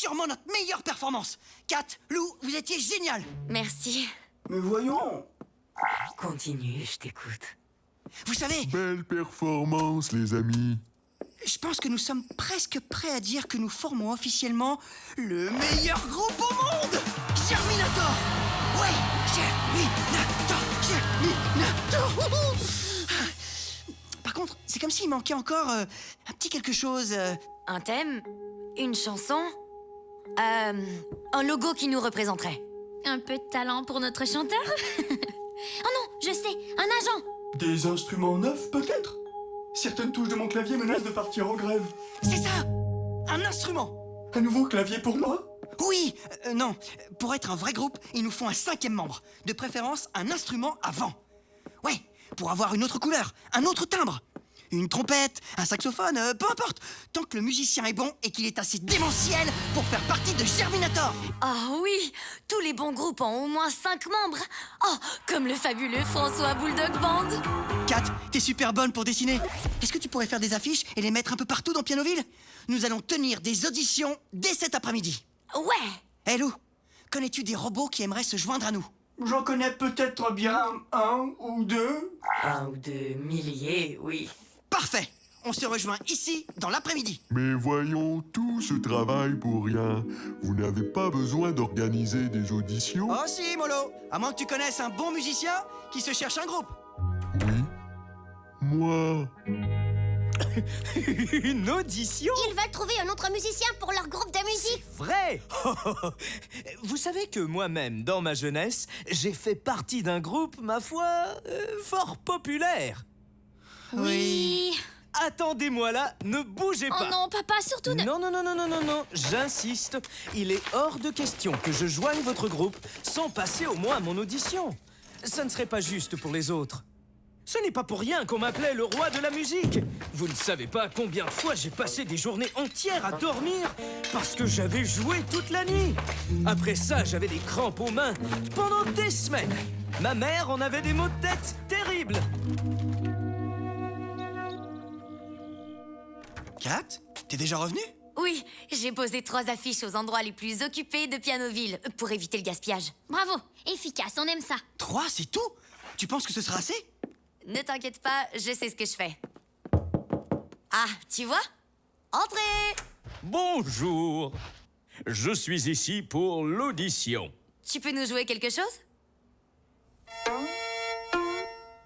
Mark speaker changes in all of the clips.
Speaker 1: sûrement notre meilleure performance. Kat, Lou, vous étiez génial.
Speaker 2: Merci.
Speaker 3: Mais voyons.
Speaker 2: Continue, je t'écoute.
Speaker 1: Vous savez,
Speaker 4: Belle performance, les amis.
Speaker 1: je pense que nous sommes presque prêts à dire que nous formons officiellement le meilleur groupe au monde. Germinator. Ouais, Germinator. Par contre, c'est comme s'il manquait encore un petit quelque chose.
Speaker 2: Un thème? Une chanson? Un logo qui nous représenterait.
Speaker 5: Un peu de talent pour notre chanteur. Oh non, je sais, un agent.
Speaker 3: Des instruments neufs, peut-être? Certaines touches de mon clavier menacent de partir en grève.
Speaker 1: C'est ça, un instrument.
Speaker 3: Un nouveau clavier pour moi?
Speaker 1: Oui, non. Pour être un vrai groupe, il nous faut un 5e membre. De préférence, un instrument à vent. Ouais, pour avoir une autre couleur, un autre timbre. Une trompette, un saxophone, peu importe. Tant que le musicien est bon et qu'il est assez démentiel pour faire partie de Germinator.
Speaker 2: Ah oui, tous les bons groupes ont au moins 5 membres. Oh, comme le fabuleux François Bulldog Band.
Speaker 1: Kat, t'es super bonne pour dessiner. Est-ce que tu pourrais faire des affiches et les mettre un peu partout dans Pianoville? Nous allons tenir des auditions dès cet après-midi.
Speaker 2: Ouais.
Speaker 1: Hé Lou, connais-tu des robots qui aimeraient se joindre à nous?
Speaker 3: J'en connais peut-être bien un ou deux.
Speaker 2: 1 ou 2 milliers, oui.
Speaker 1: Parfait. On se rejoint ici dans l'après-midi.
Speaker 4: Mais voyons, tout ce travail pour rien. Vous n'avez pas besoin d'organiser des auditions?
Speaker 1: Oh si, Molo. À moins que tu connaisses un bon musicien qui se cherche un groupe.
Speaker 4: Oui. Moi.
Speaker 6: Une audition?
Speaker 5: Ils veulent trouver un autre musicien pour leur groupe de musique.
Speaker 6: Vrai! Vous savez que moi-même, dans ma jeunesse, j'ai fait partie d'un groupe, ma foi, fort populaire.
Speaker 5: Oui.
Speaker 6: Attendez-moi là, ne bougez
Speaker 5: Oh
Speaker 6: pas.
Speaker 5: non, papa, surtout ne...
Speaker 6: Non, j'insiste. Il est hors de question que je joigne votre groupe sans passer au moins mon audition. Ça ne serait pas juste pour les autres. Ce n'est pas pour rien qu'on m'appelait le roi de la musique. Vous ne savez pas combien de fois j'ai passé des journées entières à dormir parce que j'avais joué toute la nuit. Après ça, j'avais des crampes aux mains pendant des semaines. Ma mère en avait des maux de tête terribles.
Speaker 1: Kat, t'es déjà revenue?
Speaker 2: Oui, j'ai posé 3 affiches aux endroits les plus occupés de Pianoville pour éviter le gaspillage.
Speaker 5: Bravo, efficace, on aime ça.
Speaker 1: 3, c'est tout? Tu penses que ce sera assez?
Speaker 2: Ne t'inquiète pas, je sais ce que je fais. Ah, tu vois? Entrez!
Speaker 7: Bonjour. Je suis ici pour l'audition.
Speaker 2: Tu peux nous jouer quelque chose?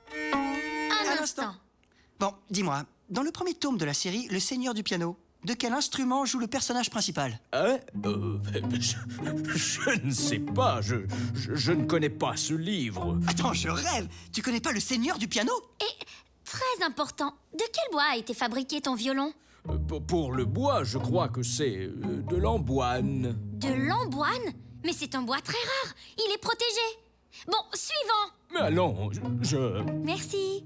Speaker 5: Un instant.
Speaker 1: Bon, dis-moi, dans le premier tome de la série Le Seigneur du Piano, de quel instrument joue le personnage principal?
Speaker 7: Hein? Je ne sais pas. Je ne connais pas ce livre.
Speaker 1: Attends, je rêve! Tu connais pas Le Seigneur du Piano?
Speaker 5: Et très important, de quel bois a été fabriqué ton violon?
Speaker 7: Pour le bois, je crois que c'est de l'amboine.
Speaker 5: De l'amboine? Mais c'est un bois très rare, il est protégé. Bon, suivant.
Speaker 7: Mais allons,
Speaker 5: Merci.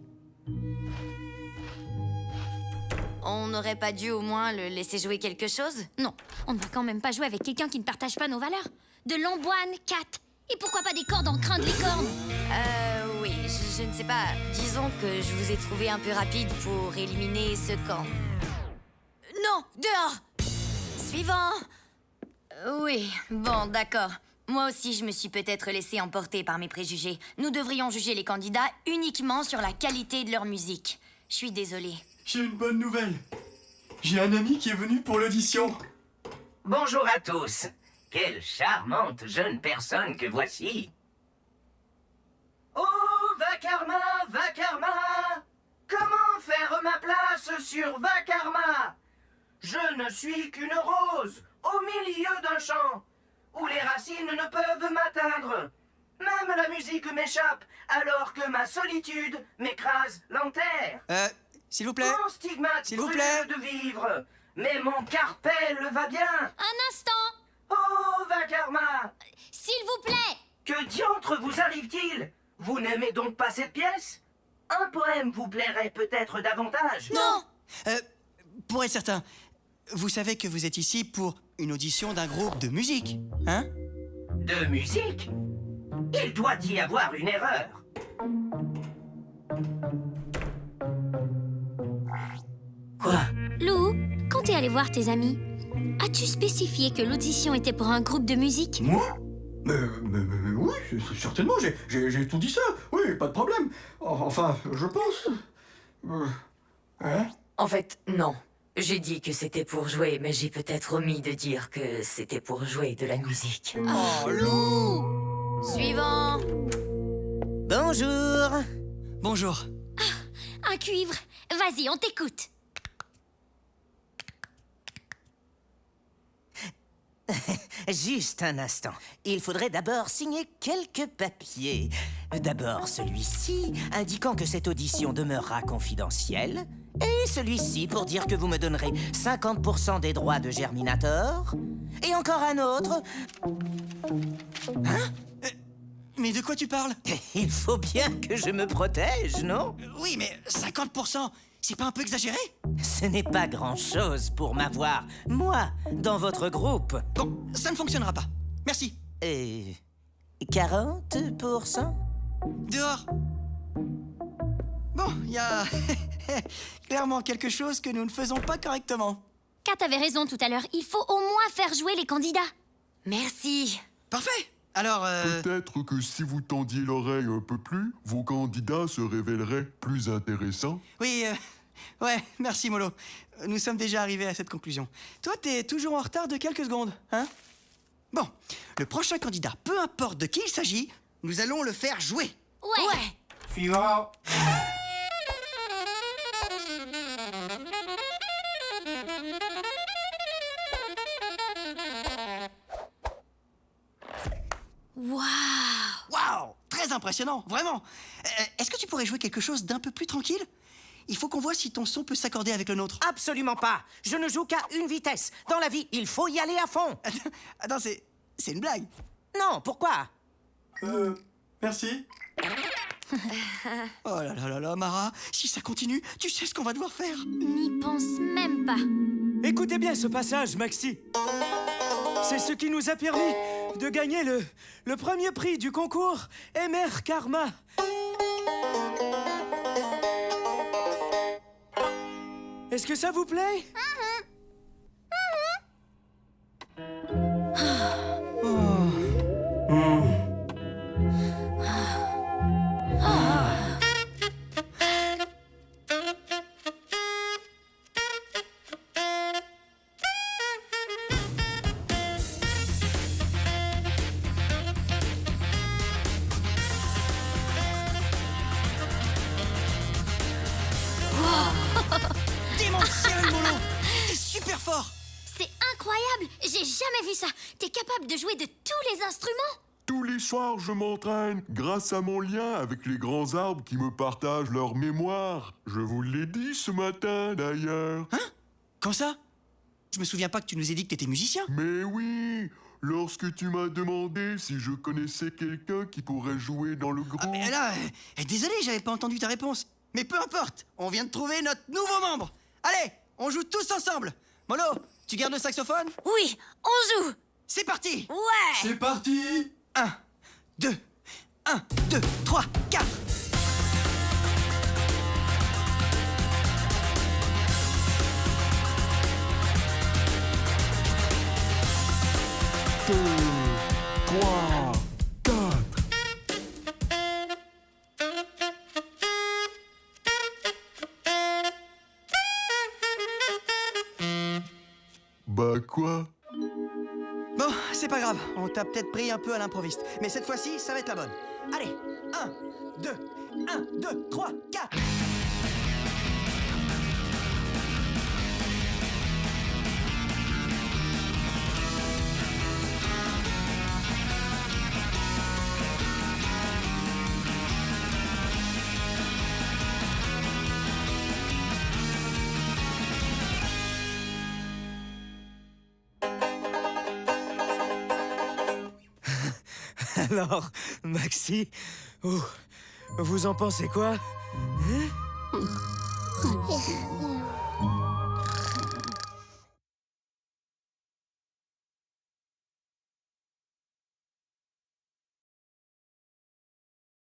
Speaker 2: On n'aurait pas dû au moins le laisser jouer quelque chose?
Speaker 5: Non, on ne va quand même pas jouer avec quelqu'un qui ne partage pas nos valeurs. De l'amboine, Kat. Et pourquoi pas des cordes en crin de licorne?
Speaker 2: Oui, je ne sais pas. Disons que je vous ai trouvé un peu rapide pour éliminer ce camp. Non, dehors! Suivant! Oui, bon, d'accord. Moi aussi, je me suis peut-être laissé emporter par mes préjugés. Nous devrions juger les candidats uniquement sur la qualité de leur musique. Je suis désolée.
Speaker 3: J'ai une bonne nouvelle. J'ai un ami qui est venu pour l'audition.
Speaker 8: Bonjour à tous. Quelle charmante jeune personne que voici. Oh, Vakarma, Vakarma! Comment faire ma place sur Vakarma? Je ne suis qu'une rose au milieu d'un champ où les racines ne peuvent m'atteindre. Même la musique m'échappe alors que ma solitude m'écrase l'enterre.
Speaker 1: S'il vous plaît?
Speaker 8: Mon stigmate
Speaker 1: S'il vous
Speaker 8: brûle
Speaker 1: plaît?
Speaker 8: de vivre, mais mon carpel va bien.
Speaker 5: Un instant.
Speaker 8: Oh, Vakarma!
Speaker 5: S'il vous plaît.
Speaker 8: Que diantre vous arrive-t-il? Vous n'aimez donc pas cette pièce? Un poème vous plairait peut-être davantage.
Speaker 2: Non!
Speaker 1: Pour être certain, vous savez que vous êtes ici pour une audition d'un groupe de musique, hein?
Speaker 8: De musique? Il doit y avoir une erreur.
Speaker 2: Quoi?
Speaker 5: Lou, quand t'es allé voir tes amis, As-tu spécifié que l'audition était pour un groupe de musique?
Speaker 3: Moi mais oui, certainement, j'ai tout dit ça. Oui, pas de problème. Enfin, je pense. Hein?
Speaker 2: En fait, non. J'ai dit que c'était pour jouer, mais j'ai peut-être omis de dire que c'était pour jouer de la musique.
Speaker 1: Oh, Lou!
Speaker 2: Suivant.
Speaker 6: Bonjour.
Speaker 1: Bonjour.
Speaker 5: Un cuivre. Vas-y, on t'écoute.
Speaker 9: Juste un instant. Il faudrait d'abord signer quelques papiers. D'abord celui-ci, indiquant que cette audition demeurera confidentielle. Et celui-ci pour dire que vous me donnerez 50% des droits de Germinator. Et encore un autre.
Speaker 1: Mais de quoi tu parles?
Speaker 9: Il faut bien que je me protège, non?
Speaker 1: Oui, mais 50%, c'est pas un peu exagéré?
Speaker 9: Ce n'est pas grand-chose pour m'avoir, moi, dans votre groupe.
Speaker 1: Bon, ça ne fonctionnera pas. Merci.
Speaker 9: 40%?
Speaker 1: Dehors. Bon, il y a clairement quelque chose que nous ne faisons pas correctement.
Speaker 5: Kat avait raison tout à l'heure. Il faut au moins faire jouer les candidats.
Speaker 2: Merci.
Speaker 1: Parfait. Alors,
Speaker 4: Peut-être que si vous tendiez l'oreille un peu plus, vos candidats se révéleraient plus intéressants.
Speaker 1: oui, ouais, merci Molo. Nous sommes déjà arrivés à cette conclusion. Toi, t'es toujours en retard de quelques secondes, hein? Bon, le prochain candidat, peu importe de qui il s'agit, nous allons le faire jouer.
Speaker 5: Ouais.
Speaker 3: Suivant.
Speaker 5: Waouh.
Speaker 1: Waouh, très impressionnant, vraiment. Est-ce que tu pourrais jouer quelque chose d'un peu plus tranquille? Il faut qu'on voit si ton son peut s'accorder avec le nôtre.
Speaker 9: Absolument pas. Je ne joue qu'à une vitesse. Dans la vie, il faut y aller à fond.
Speaker 1: Attends, c'est une blague.
Speaker 9: Non, pourquoi?
Speaker 3: Merci.
Speaker 1: Oh là là là là, Mara, si ça continue, tu sais ce qu'on va devoir faire.
Speaker 5: N'y pense même pas.
Speaker 6: Écoutez bien ce passage, Maxi. C'est ce qui nous a permis de gagner le premier prix du concours MR Karma. Est-ce que ça vous plaît?
Speaker 1: Démentiel, Molo. T'es super fort.
Speaker 5: C'est incroyable. J'ai jamais vu ça. T'es capable de jouer de tous les instruments?
Speaker 4: Tous les soirs, je m'entraîne grâce à mon lien avec les grands arbres qui me partagent leur mémoire. Je vous l'ai dit ce matin, d'ailleurs.
Speaker 1: Quand ça? Je me souviens pas que tu nous aies dit que t'étais musicien.
Speaker 4: Mais oui, lorsque tu m'as demandé si je connaissais quelqu'un qui pourrait jouer dans le groupe...
Speaker 1: Ah, mais là, désolé, j'avais pas entendu ta réponse. Mais peu importe, on vient de trouver notre nouveau membre. Allez, on joue tous ensemble. Molo, tu gardes le saxophone?
Speaker 2: Oui, on joue.
Speaker 1: C'est parti.
Speaker 2: Ouais.
Speaker 3: C'est parti.
Speaker 1: 1, 2, 1, 2, 3, 4.
Speaker 4: Deux, trois, quatre. Bah quoi?
Speaker 1: Bon, c'est pas grave, on t'a peut-être pris un peu à l'improviste. Mais cette fois-ci, ça va être la bonne. Allez, 1, 2, 1, 2, 3, 4.
Speaker 6: Alors, Maxi, vous en pensez quoi?